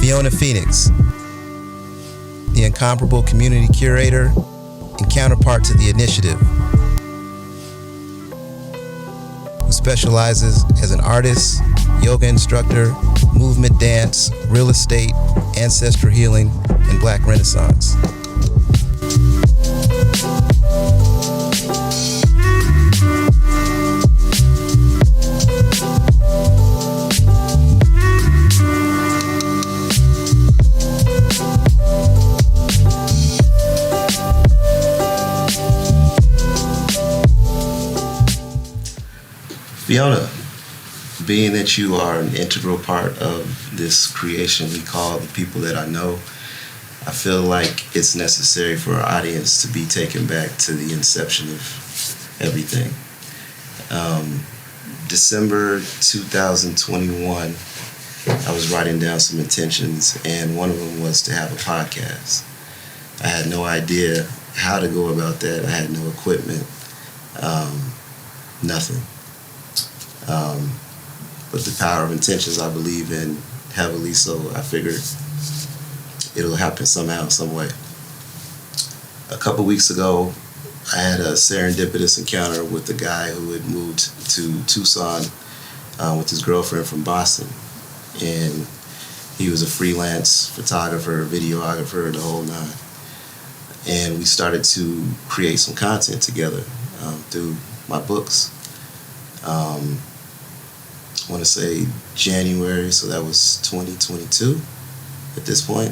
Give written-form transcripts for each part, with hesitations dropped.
Fiona Fenix, the incomparable community curator and counterpart to the initiative, who specializes as an artist, yoga instructor, movement dance, real estate, ancestral healing, and Black Renaissance. Fiona, being that you are an integral part of this creation we call The People That I Know, I feel like it's necessary for our audience to be taken back to the inception of everything. December 2021, I was writing down some intentions, and one of them was to have a podcast. I had no idea how to go about that. I had no equipment, nothing. But the power of intentions I believe in heavily, so I figured it'll happen somehow, some way. A couple weeks ago, I had a serendipitous encounter with a guy who had moved to Tucson with his girlfriend from Boston. And he was a freelance photographer, videographer, the whole nine. And we started to create some content together through my books. I want to say January, so that was 2022 at this point.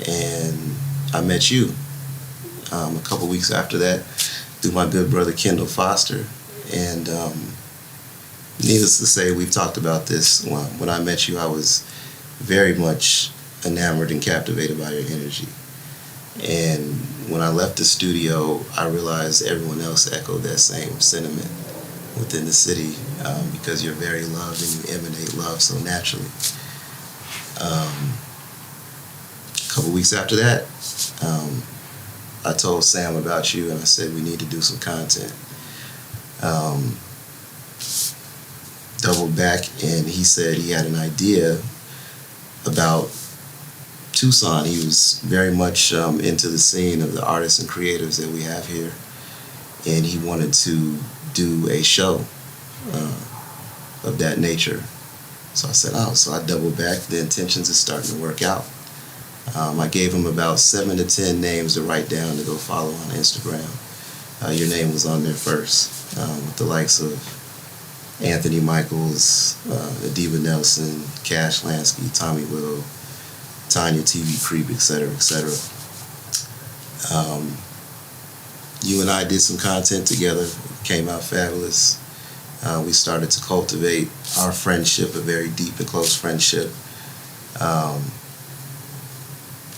And I met you a couple weeks after that through my good brother Kendall Foster. And needless to say, we've talked about this. When I met you, I was very much enamored and captivated by your energy. And when I left the studio, I realized everyone else echoed that same sentiment within the city, because you're very loved and you emanate love so naturally. A couple weeks after that, I told Sam about you and I said we need to do some content. Doubled back and he said he had an idea about Tucson. He was very much into the scene of the artists and creatives that we have here, and he wanted to do a show of that nature. So I said, so I doubled back. The intentions are starting to work out. I gave him about 7 to 10 names to write down to go follow on Instagram. Your name was on there first, with the likes of Anthony Michaels, Adiva Nelson, Cash Lansky, Tommy Will, Tanya TV Creep, etc., etc. You and I did some content together. It came out fabulous. We started to cultivate our friendship, a very deep and close friendship.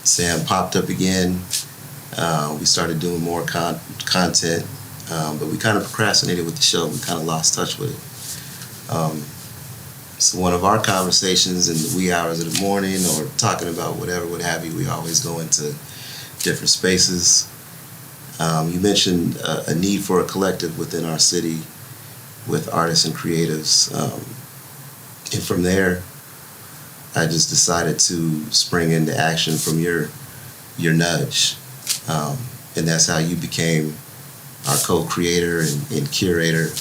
Sam popped up again. We started doing more content, but we kind of procrastinated with the show. We kind of lost touch with it. So one of our conversations in the wee hours of the morning or talking about whatever, what have you, we always go into different spaces. You mentioned a need for a collective within our city with artists and creatives. And from there, I just decided to spring into action from your nudge. And that's how you became our co-creator and curator.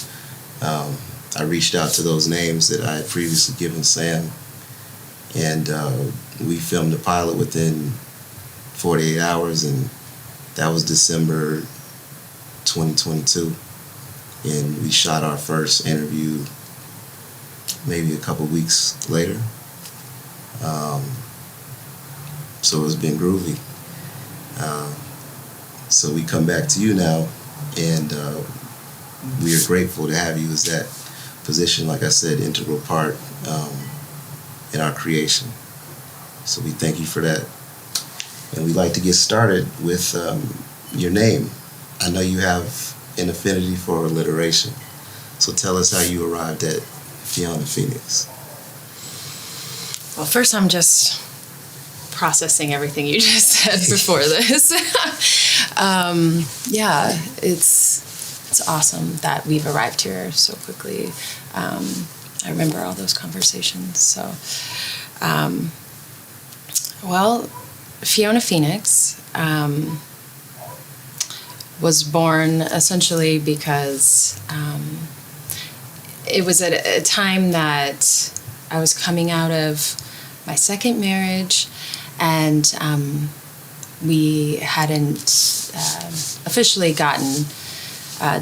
I reached out to those names that I had previously given Sam, and we filmed the pilot within 48 hours, and that was December 2022. And we shot our first interview maybe a couple weeks later. So it's been groovy. So we come back to you now, and we are grateful to have you as that position, like I said, integral part in our creation. So we thank you for that. And we'd like to get started with your name. I know you have an affinity for alliteration. So tell us how you arrived at Fiona Fenix. Well, first I'm just processing everything you just said before this. Yeah, it's awesome that we've arrived here so quickly. I remember all those conversations. So Well, Fiona Fenix was born essentially because it was at a time that I was coming out of my second marriage, and we hadn't officially gotten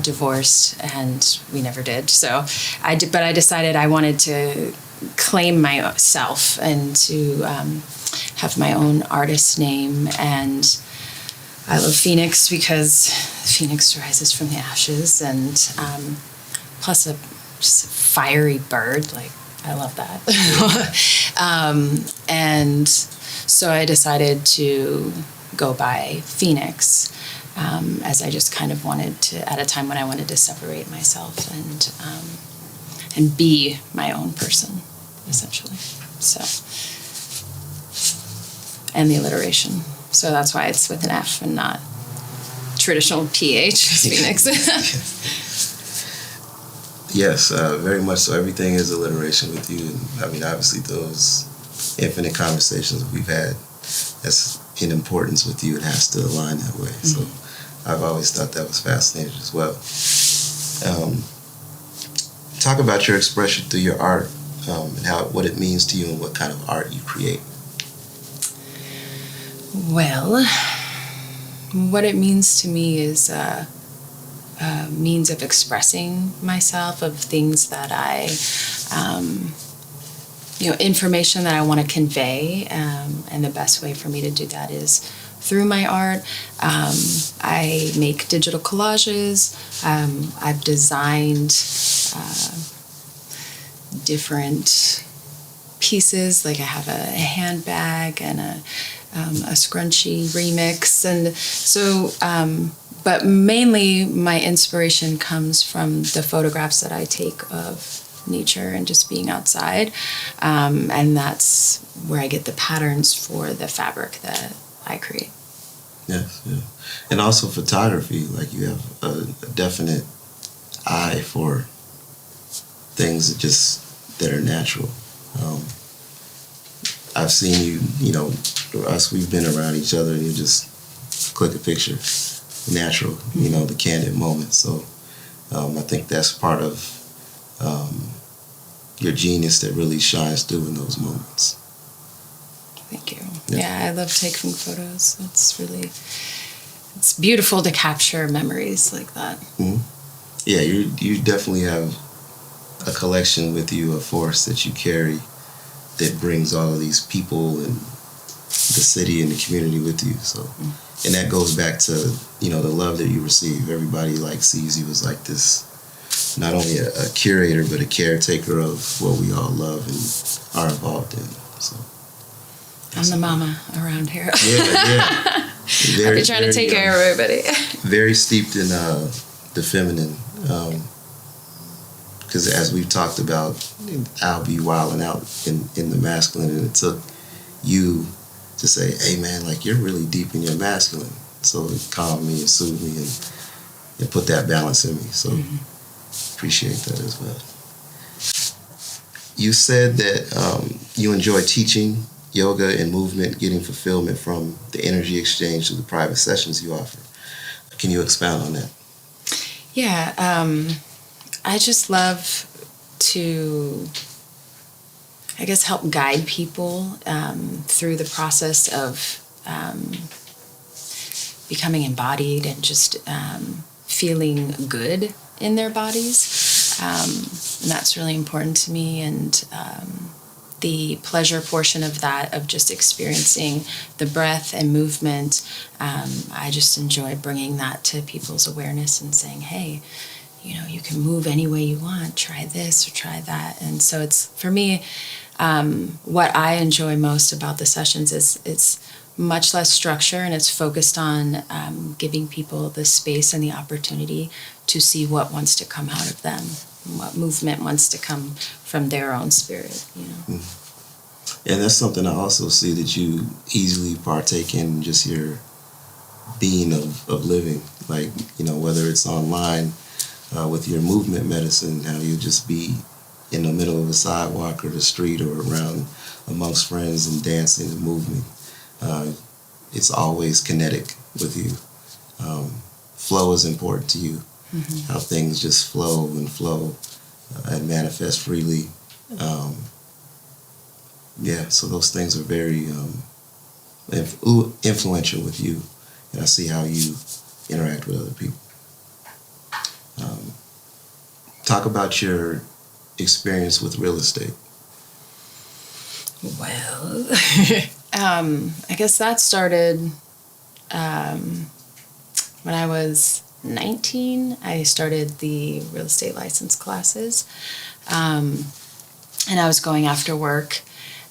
divorced, and we never did. So but I decided I wanted to claim myself and to have my own artist name. And I love Phoenix because Phoenix rises from the ashes, and plus just a fiery bird. Like, I love that. And so I decided to go by Phoenix, as I just kind of wanted to, at a time when I wanted to separate myself and be my own person, essentially. So, and the alliteration. So that's why it's with an F and not traditional PH, Phoenix. Yes, very much so. Everything is alliteration with you. And, I mean, obviously, those infinite conversations we've had, that's in importance with you. It has to align that way. Mm-hmm. So I've always thought that was fascinating as well. Talk about your expression through your art, and what it means to you and what kind of art you create. Well, what it means to me is a means of expressing myself, of things that I, information that I want to convey, and the best way for me to do that is through my art. I make digital collages. I've designed different pieces, like I have a handbag and a scrunchie remix, and so but mainly my inspiration comes from the photographs that I take of nature and just being outside, and that's where I get the patterns for the fabric that I create. Yes, yeah. And also photography, like you have a definite eye for things that are natural. I've seen you, we've been around each other, and you just click a picture, natural, the candid moment. So I think that's part of your genius that really shines through in those moments. Thank you. Yeah, I love taking photos. It's beautiful to capture memories like that. Mm-hmm. Yeah, you definitely have a collection with you, a force that you carry that brings all of these people and the city and the community with you. So, and that goes back to, the love that you receive. Everybody sees you as this, not only a curator, but a caretaker of what we all love and are involved in. So I'm the mama around here. Yeah. I've been trying to take care of everybody. Very steeped in the feminine. Because as we've talked about, I'll be wilding out in the masculine, and it took you to say, hey man, you're really deep in your masculine. So it calmed me and soothed me and put that balance in me. So appreciate that as well. You said that you enjoy teaching yoga and movement, getting fulfillment from the energy exchange through the private sessions you offer. Can you expound on that? Yeah, I just love to, I guess, help guide people through the process of becoming embodied and just feeling good in their bodies. And that's really important to me. And the pleasure portion of that, of just experiencing the breath and movement, I just enjoy bringing that to people's awareness and saying, hey, you can move any way you want, try this or try that. And so it's, for me, what I enjoy most about the sessions is it's much less structure, and it's focused on giving people the space and the opportunity to see what wants to come out of them, what movement wants to come from their own spirit. And that's something I also see that you easily partake in, just your being of living, whether it's online with your movement medicine, how you just be in the middle of a sidewalk or the street or around amongst friends and dancing and moving. It's always kinetic with you. Flow is important to you. How things just flow and manifest freely. So those things are very influential with you, and I see how you interact with other people. Talk about your experience with real estate. Well, I guess that started when I was 19. I started the real estate license classes, and I was going after work,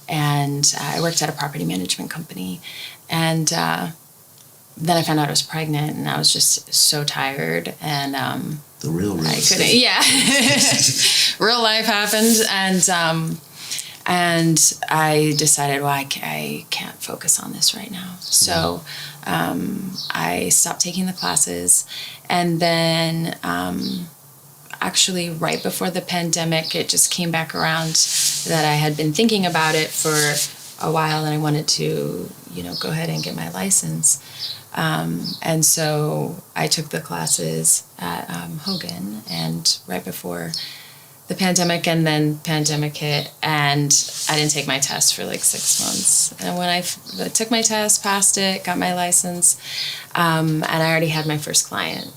and I worked at a property management company, and then I found out I was pregnant, and I was just so tired, and The real I estate. couldn't. Yeah, real life happened, and I decided, well, I can't focus on this right now. So I stopped taking the classes, and then actually right before the pandemic, it just came back around that I had been thinking about it for a while, and I wanted to, go ahead and get my license. And so I took the classes at Hogan, and right before the pandemic, and then pandemic hit, and I didn't take my test for like 6 months. And when I took my test, passed it, got my license, and I already had my first client.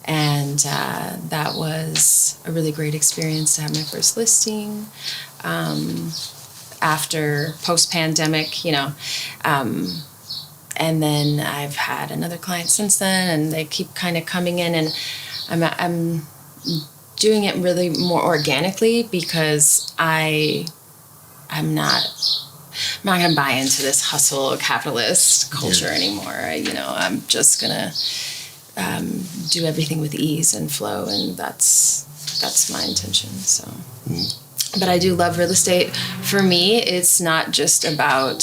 And that was a really great experience to have my first listing. After post-pandemic, and then I've had another client since then, and they keep kind of coming in, and I'm doing it really more organically because I'm not gonna buy into this hustle capitalist culture anymore. I'm just gonna do everything with ease and flow, and that's my intention. So, but I do love real estate. For me, it's not just about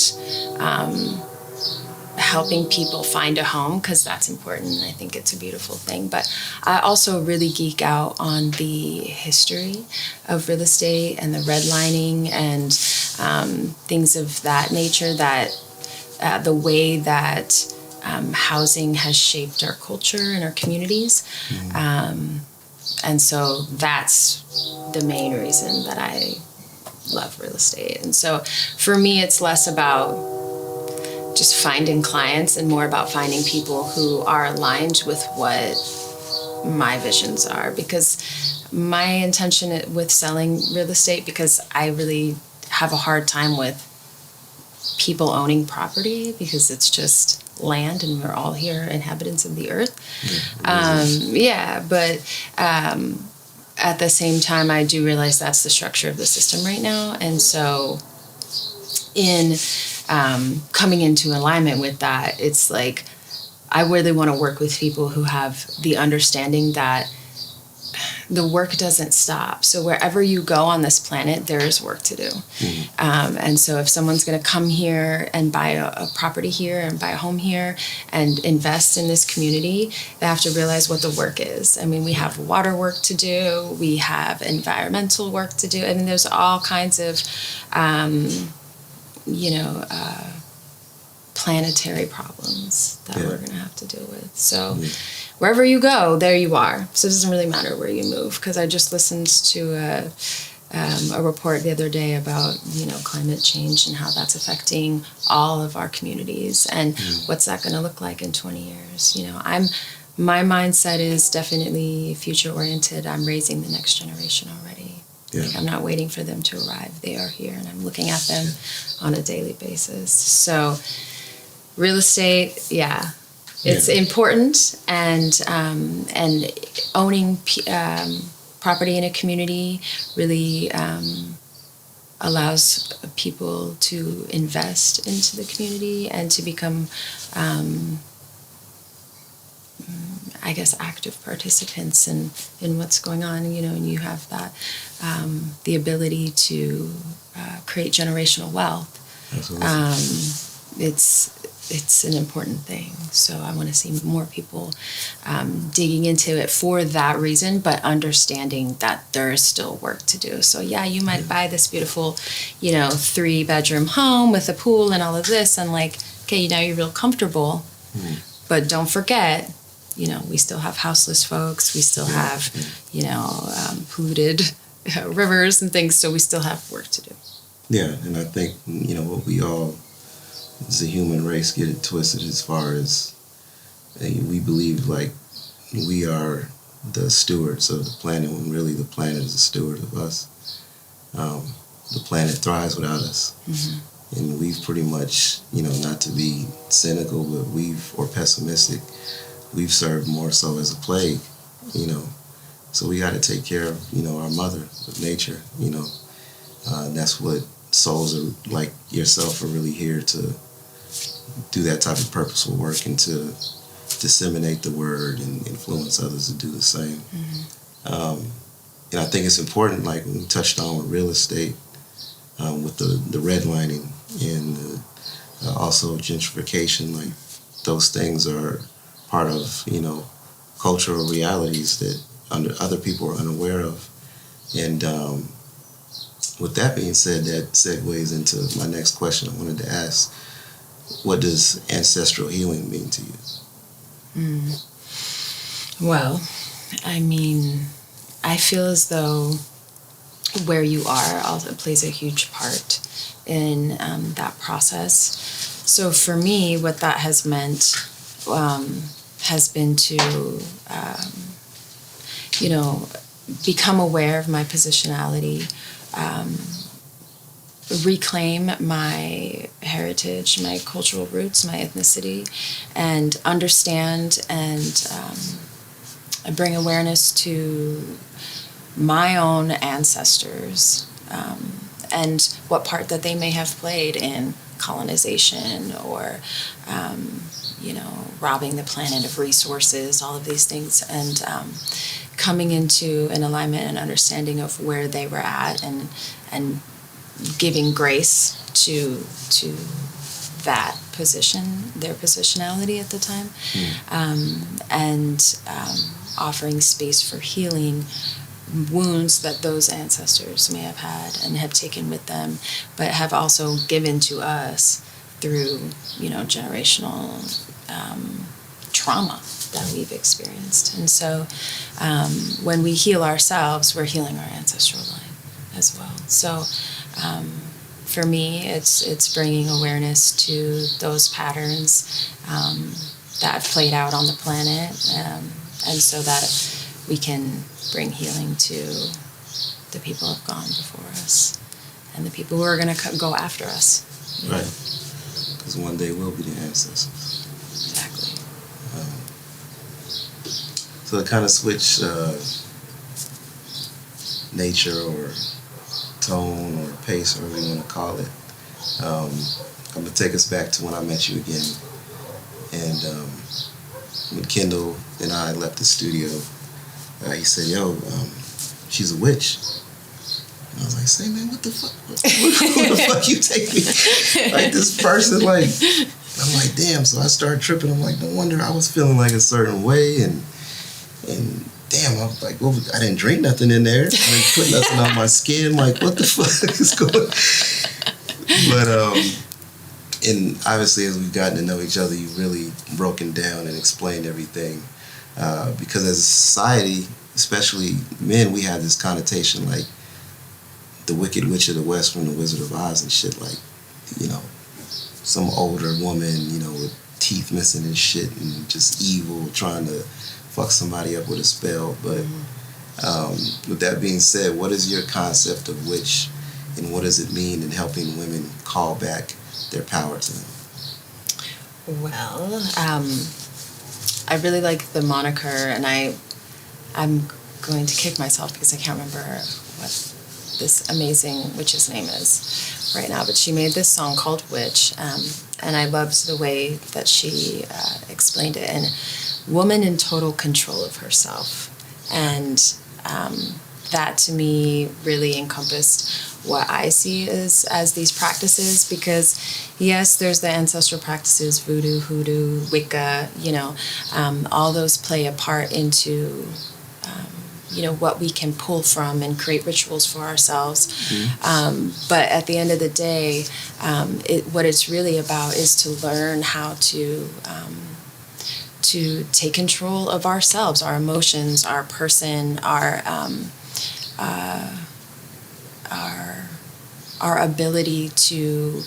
helping people find a home, because that's important, and I think it's a beautiful thing, but I also really geek out on the history of real estate and the redlining and things of that nature, that the way that housing has shaped our culture and our communities. And so that's the main reason that I love real estate. And so for me, it's less about just finding clients and more about finding people who are aligned with what my visions are, because my intention with selling real estate, because I really have a hard time with people owning property, because it's just land and we're all here inhabitants of the earth. But at the same time, I do realize that's the structure of the system right now. And so in coming into alignment with that, it's like I really want to work with people who have the understanding that the work doesn't stop. So wherever you go on this planet, there is work to do. And so if someone's going to come here and buy a property here and buy a home here and invest in this community, they have to realize what the work is. I mean, we have water work to do. We have environmental work to do. I mean, there's all kinds of planetary problems that we're going to have to deal with. So wherever you go, there you are. So it doesn't really matter where you move, because I just listened to a report the other day about, climate change and how that's affecting all of our communities, and what's that going to look like in 20 years. My mindset is definitely future oriented. I'm raising the next generation already. Like, I'm not waiting for them to arrive. They are here, and I'm looking at them on a daily basis. So real estate, it's important, and owning property in a community really allows people to invest into the community and to become, active participants in what's going on, and you have that, the ability to create generational wealth. Absolutely. It's an important thing. So I want to see more people digging into it for that reason, but understanding that there is still work to do. So you might buy this beautiful, 3-bedroom home with a pool and all of this, and okay, now you're real comfortable, but don't forget, we still have houseless folks. We still have, polluted rivers and things. So we still have work to do. Yeah, and I think, what we all, as a human race, get it twisted as far as we believe like we are the stewards of the planet when really the planet is a steward of us. The planet thrives without us. And we've pretty much, not to be cynical, but or pessimistic, we've served more so as a plague, So we got to take care of, our mother, of nature, and that's what souls are like yourself are really here to do, that type of purposeful work and to disseminate the word and influence others to do the same. And I think it's important, like when we touched on with real estate, with the redlining and also gentrification, like those things are part of, cultural realities that other people are unaware of. And with that being said, that segues into my next question I wanted to ask. What does ancestral healing mean to you? Well, I feel as though where you are also plays a huge part in that process. So for me, what that has meant has been to, become aware of my positionality, reclaim my heritage, my cultural roots, my ethnicity, and understand and bring awareness to my own ancestors and what part that they may have played in colonization or, robbing the planet of resources, all of these things, and coming into an alignment and understanding of where they were at and giving grace to that position, their positionality at the time, and offering space for healing wounds that those ancestors may have had and have taken with them, but have also given to us through, generational trauma that we've experienced. And so when we heal ourselves, we're healing our ancestral line as well. So for me, it's bringing awareness to those patterns that have played out on the planet, and so that we can bring healing to the people who have gone before us and the people who are going to go after us. Right. Because one day we'll be the ancestors. Exactly. So to kind of switch nature or tone or pace, or whatever you want to call it, I'm going to take us back to when I met you again. And when Kendall and I left the studio, he said, yo, she's a witch. And I was like, say, man, what the fuck? Who the fuck you take me? Like, this person, like, I'm like, damn. So I started tripping. I'm like, no wonder I was feeling like a certain way. And damn, I was like, well, I didn't drink nothing in there. I didn't put nothing on my skin. Like, what the fuck is going on? But, and obviously, as we've gotten to know each other, you've really broken down and explained everything. Because as a society, especially men, we have this connotation like the Wicked Witch of the West from the Wizard of Oz and shit, like, some older woman, with teeth missing and shit and just evil, trying to fuck somebody up with a spell. But with that being said, what is your concept of witch, and what does it mean in helping women call back their power to them? Well, I really like the moniker, and I'm going to kick myself because I can't remember what this amazing witch's name is right now, but she made this song called Witch, and I loved the way that she explained it. And woman in total control of herself. And that to me really encompassed what I see as these practices, because yes, there's the ancestral practices, voodoo, hoodoo, Wicca, all those play a part into what we can pull from and create rituals for ourselves. But at the end of the day, what it's really about is to learn how to take control of ourselves, our emotions, our person, our ability to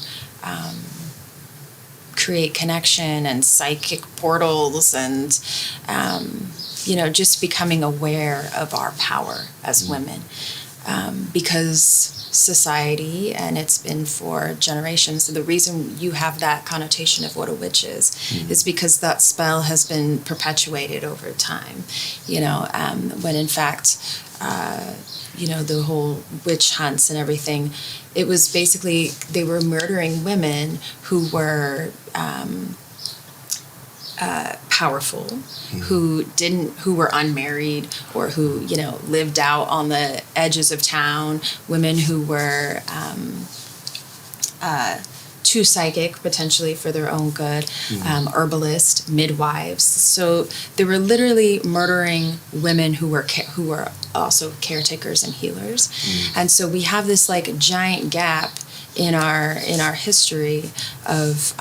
create connection and psychic portals, and just becoming aware of our power as women, because society, and it's been for generations. So the reason you have that connotation of what a witch is because that spell has been perpetuated over time. When in fact, the whole witch hunts and everything, it was basically they were murdering women who were powerful, who were unmarried, or who lived out on the edges of town, women who were too psychic potentially for their own good, herbalists, midwives. So they were literally murdering women who were also caretakers and healers. And so we have this like giant gap in our history of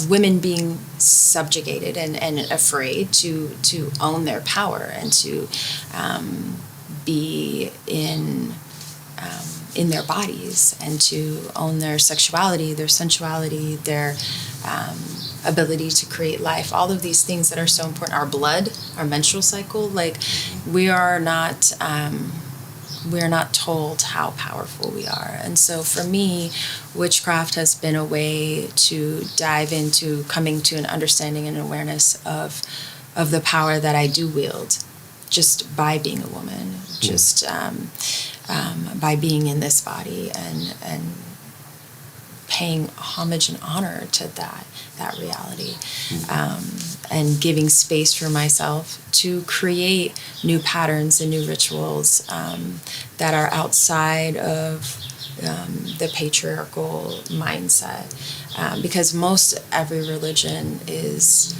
women being subjugated and afraid to own their power and to be in their bodies, and to own their sexuality, their sensuality, their ability to create life, all of these things that are so important. Our blood, our menstrual cycle, like we are not told how powerful we are. And so for me, witchcraft has been a way to dive into coming to an understanding and awareness of the power that I do wield just by being a woman, just by being in this body, and paying homage and honor to that reality, and giving space for myself to create new patterns and new rituals that are outside of the patriarchal mindset, because every religion is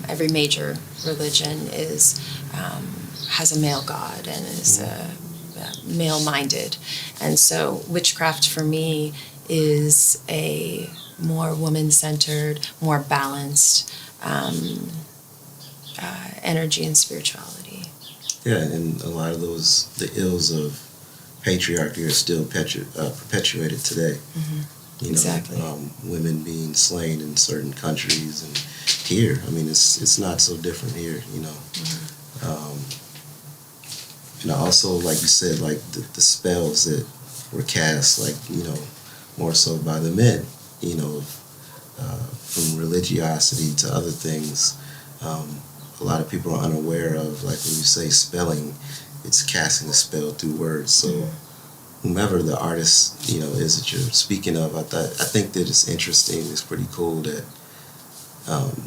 every major religion has a male god and is male-minded, and so witchcraft for me is a more woman-centered, more balanced energy and spirituality. Yeah, and a lot of the ills of patriarchy are still perpetuated today. Exactly. Women being slain in certain countries, and here, I mean, it's not so different here. Also, like you said, like the spells that were cast, like more so by the men, from religiosity to other things. A lot of people are unaware of, like when you say spelling, it's casting a spell through words. So whomever the artist, is that you're speaking of, I think that it's interesting, it's pretty cool that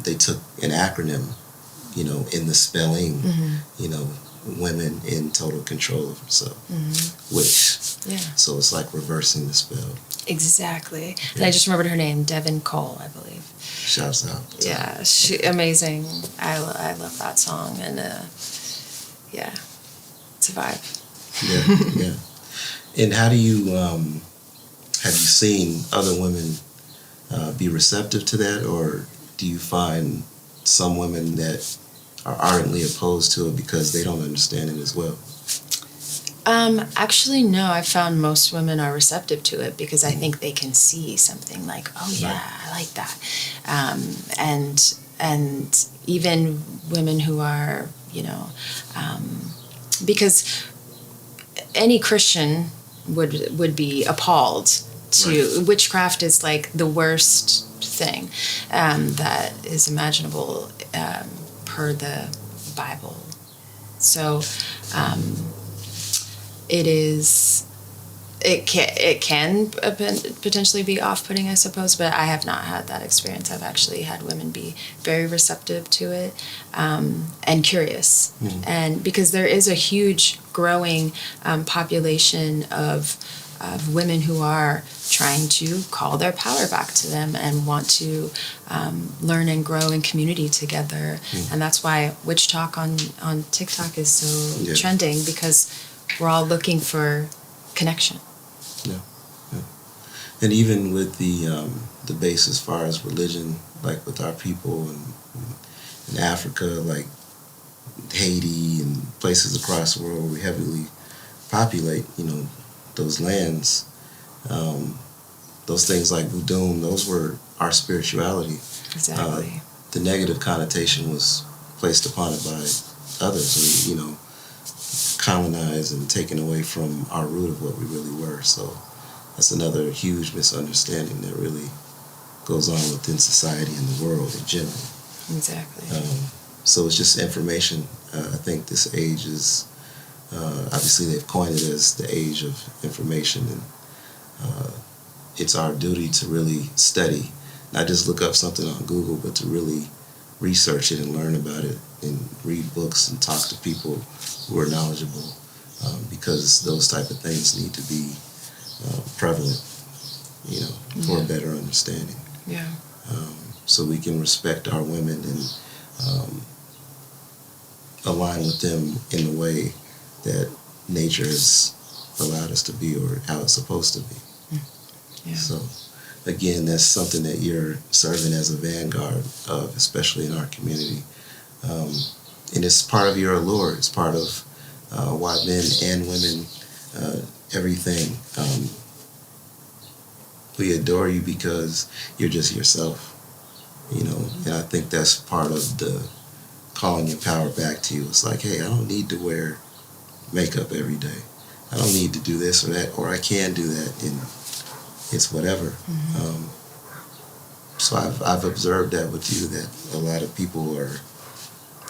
they took an acronym, in the spelling, women in total control of themselves, which, so it's like reversing the spell. Exactly. Yeah. And I just remembered her name, Devin Cole, I believe. Shouts out. Yeah, amazing. I love that song, and it's a vibe. Yeah. And how do you, have you seen other women be receptive to that, or do you find some women that are ardently opposed to it because they don't understand it as well? Actually, no. I found most women are receptive to it because I think they can see something like, oh yeah, I like that, and even women who are, because any Christian would be appalled to witchcraft is like the worst thing that is imaginable per the Bible. So it can potentially be off-putting, I suppose, but I have not had that experience. I've actually had women be very receptive to it, and curious, and because there is a huge growing population of women who are trying to call their power back to them and want to learn and grow in community together. And that's why Witch Talk on TikTok is so trending, because we're all looking for connection. Yeah. And even with the base as far as religion, like with our people in Africa, like Haiti and places across the world where we heavily populate, those lands, those things like voodoo, those were our spirituality. Exactly. The negative connotation was placed upon it by others, and, colonized and taken away from our root of what we really were. So that's another huge misunderstanding that really goes on within society and the world in general. Exactly. So it's just information. I think this age is, obviously they've coined it as the age of information, and it's our duty to really study, not just look up something on Google, but to really research it and learn about it and read books and talk to people who are knowledgeable, because those type of things need to be prevalent, for a better understanding. Yeah. So we can respect our women and align with them in the way that nature has allowed us to be, or how it's supposed to be. Yeah. So again, that's something that you're serving as a vanguard of, especially in our community. And it's part of your allure. It's part of why men and women, everything. We adore you because you're just yourself, and I think that's part of the calling your power back to you. It's like, hey, I don't need to wear makeup every day. I don't need to do this or that, or I can do that, and it's whatever. Mm-hmm. So I've observed that with you, that a lot of people are,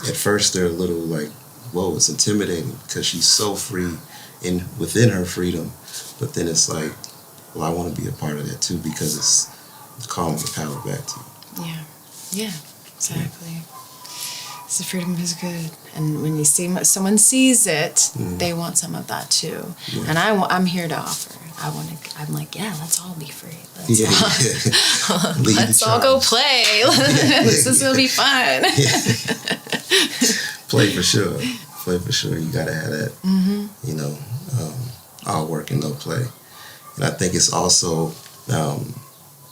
at first they're a little like, whoa, it's intimidating because she's so free within her freedom, but then it's like, well, I want to be a part of that too, because it's calling the power back to you. Yeah, exactly. So freedom is good, and when you see someone sees it, they want some of that too. Yeah. And I'm here to offer. I'm like, yeah, let's all be free. Let's all go play. This will be fun. Play for sure. You gotta have that. All work and no play. And I think it's also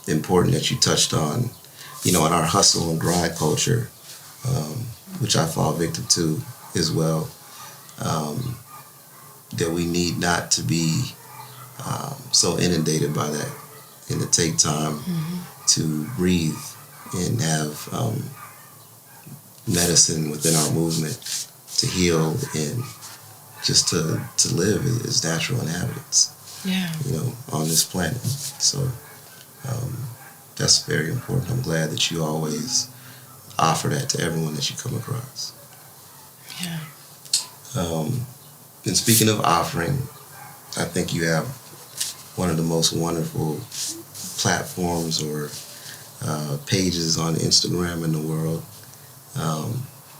important that you touched on, in our hustle and grind culture, which I fall victim to as well, that we need not to be so inundated by that, and to take time to breathe and have medicine within our movement to heal and just to live as natural inhabitants. Yeah. On this planet. So that's very important. I'm glad that you always offer that to everyone that you come across. Yeah. And speaking of offering, I think you have one of the most wonderful platforms or pages on Instagram in the world,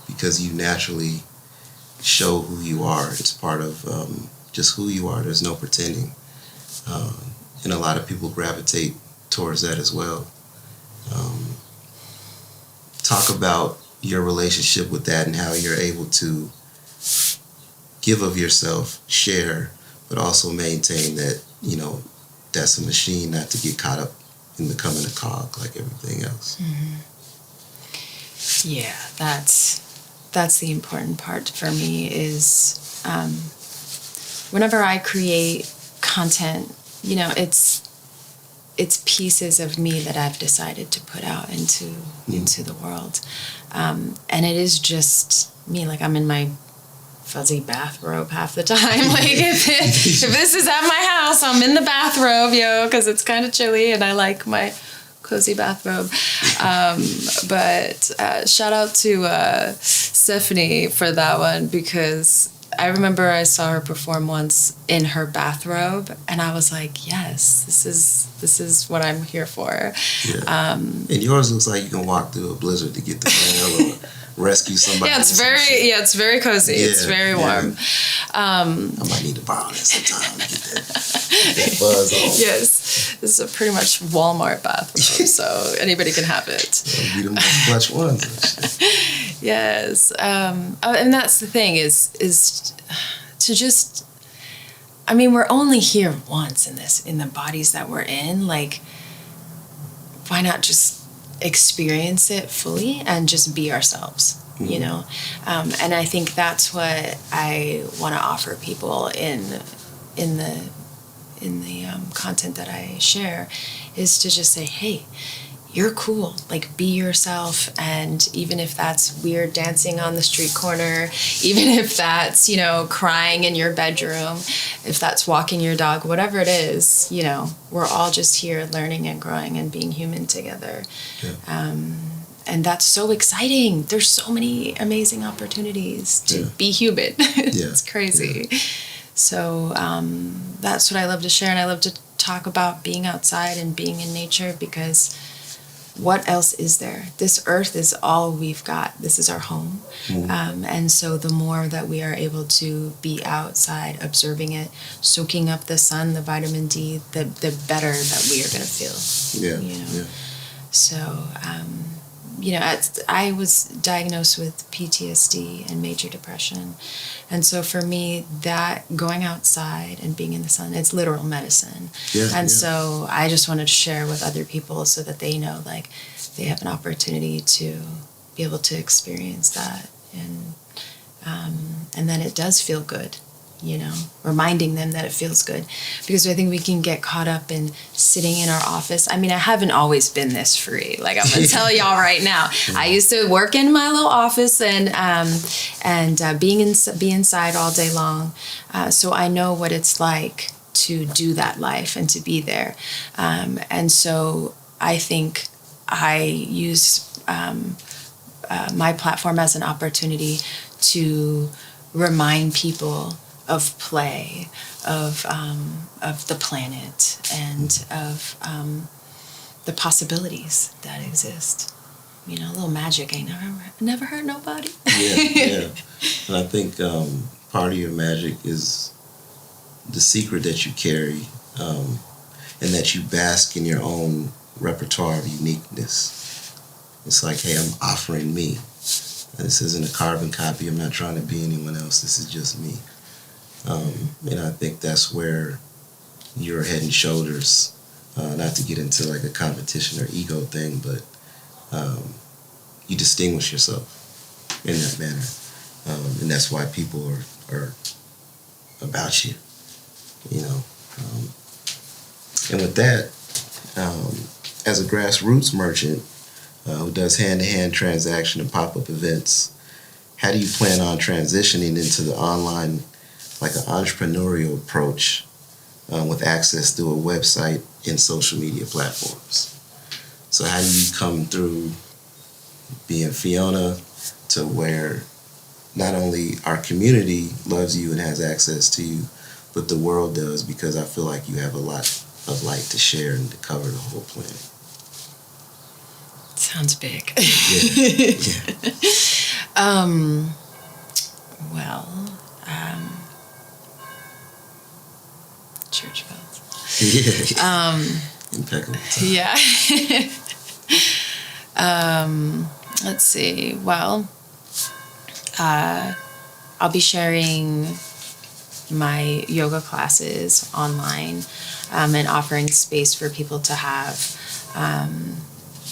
because you naturally show who you are. It's part of just who you are. There's no pretending. And a lot of people gravitate towards that as well. Talk about your relationship with that and how you're able to give of yourself, share, but also maintain that, that's a machine, not to get caught up in becoming a cog like everything else. Mm-hmm. Yeah, that's the important part for me is whenever I create content, it's pieces of me that I've decided to put out into the world, and it is just me. Like, I'm in my fuzzy bathrobe half the time. Like, if this is at my house, I'm in the bathrobe, because it's kind of chilly and I like my cozy bathrobe. But shout out to Stephanie for that one, because I remember I saw her perform once in her bathrobe, and I was like, yes, this is what I'm here for. Yeah. And yours looks like you can walk through a blizzard to get the mail or rescue somebody. Yeah, it's very cozy. Yeah, it's very warm. I might need to borrow that sometime to get that buzz on. Yes. This is a pretty much Walmart bathrobe, so anybody can have it. Be the most clutch ones. Yes, and that's the thing is to just. I mean, we're only here once in the bodies that we're in. Like, why not just experience it fully and just be ourselves? You know, and I think that's what I want to offer people in the content that I share, is to just say, hey, you're cool. Like, be yourself. And even if that's weird dancing on the street corner, even if that's, you know, crying in your bedroom, if that's walking your dog, whatever it is, you know, we're all just here learning and growing and being human together. Yeah. And that's so exciting. There's so many amazing opportunities to be human. It's crazy. Yeah. So that's what I love to share. And I love to talk about being outside and being in nature, because what else is there? This earth is all we've got. This is our home. And so the more that we are able to be outside, observing it, soaking up the sun, the vitamin D, the better that we are going to feel. Yeah. You know? Yeah. So, you know, I was diagnosed with PTSD and major depression. And so for me, that going outside and being in the sun, it's literal medicine. So I just wanted to share with other people so that they know, like, they have an opportunity to be able to experience that. And then it does feel good, you know, reminding them that it feels good. Because I think we can get caught up in sitting in our office. I mean, I haven't always been this free. Like, I'm going to tell y'all right now. I used to work in my little office and be inside all day long. So I know what it's like to do that life and to be there. And so I think I use my platform as an opportunity to remind people of play, of the planet, and of the possibilities that exist. You know, a little magic ain't never hurt nobody. Yeah. And I think part of your magic is the secret that you carry, and that you bask in your own repertoire of uniqueness. It's like, hey, I'm offering me. And this isn't a carbon copy. I'm not trying to be anyone else. This is just me. And I think that's where you're head and shoulders, not to get into like a competition or ego thing, but you distinguish yourself in that manner. And that's why people are about you, you know. And with that, as a grassroots merchant who does hand-to-hand transaction and pop-up events, how do you plan on transitioning into the online, like an entrepreneurial approach with access through a website and social media platforms? So how do you come through being Fiona to where not only our community loves you and has access to you, but the world does, because I feel like you have a lot of light to share and to cover the whole planet. Sounds big. Church bells. Impeccable. Yeah. Let's see. Well, I'll be sharing my yoga classes online, and offering space for people to have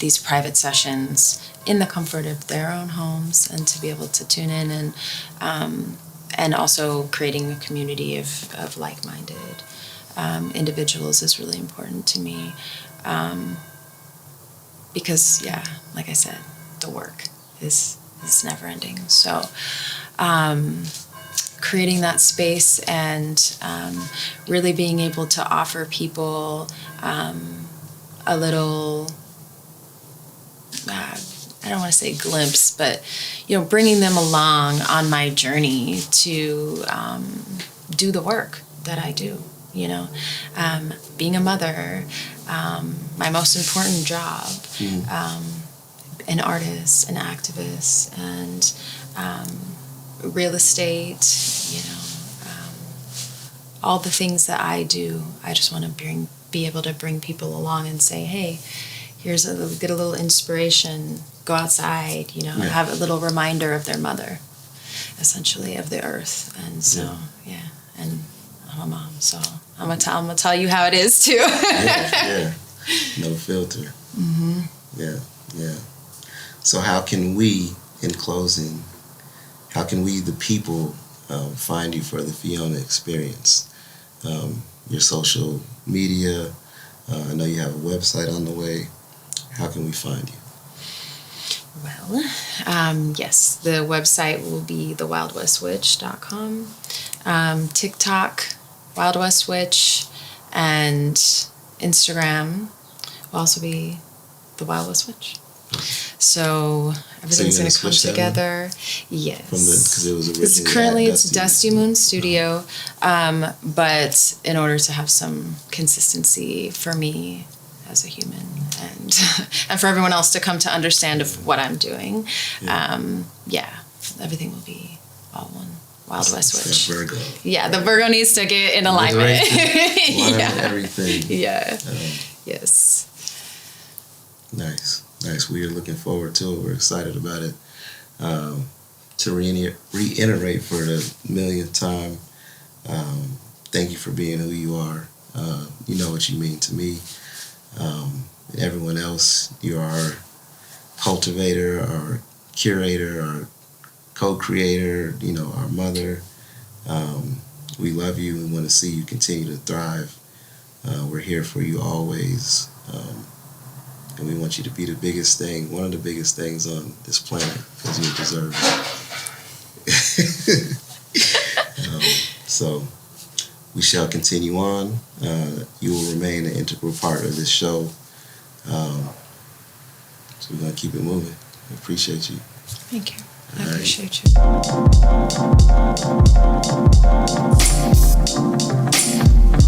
these private sessions in the comfort of their own homes, and to be able to tune in, and also creating a community of like-minded individuals is really important to me, because like I said, the work is never ending. So creating that space and really being able to offer people a little, I don't want to say glimpse, but, you know, bringing them along on my journey to do the work that I do, you know, being a mother, my most important job, an artist, an activist, and real estate, you know, all the things that I do, I just want to be able to bring people along and say, hey, get a little inspiration, go outside, have a little reminder of their mother, essentially, of the earth. And so, and I'm a mom, so I'm gonna tell you how it is too. Yeah. No filter. Mm-hmm. Yeah. So how can we, in closing, the people, find you for the Fiona experience? Your social media, I know you have a website on the way. How can we find you? Well, yes, the website will be thewildwestwitch.com. TikTok, Wild West Witch, and Instagram will also be the Wild West Witch. So everything's going to come together. Yes. Because it was originally currently it's Dusty Moon Studio, but in order to have some consistency for me as a human and for everyone else to come to understand of what I'm doing, everything will be all one. Wild West Witch. Virgo. Yeah, the Virgo needs to get in alignment. Everything. Yeah. Yes. Nice. We are looking forward to it. We're excited about it. To reiterate for the millionth time, thank you for being who you are. You know what you mean to me. Everyone else, you're our cultivator, our curator, our co-creator, our mother. We love you. We want to see you continue to thrive. We're here for you always. And we want you to be the biggest thing, one of the biggest things on this planet, because you deserve it. So we shall continue on. You will remain an integral part of this show. So we're going to keep it moving. I appreciate you. Thank you. I appreciate you.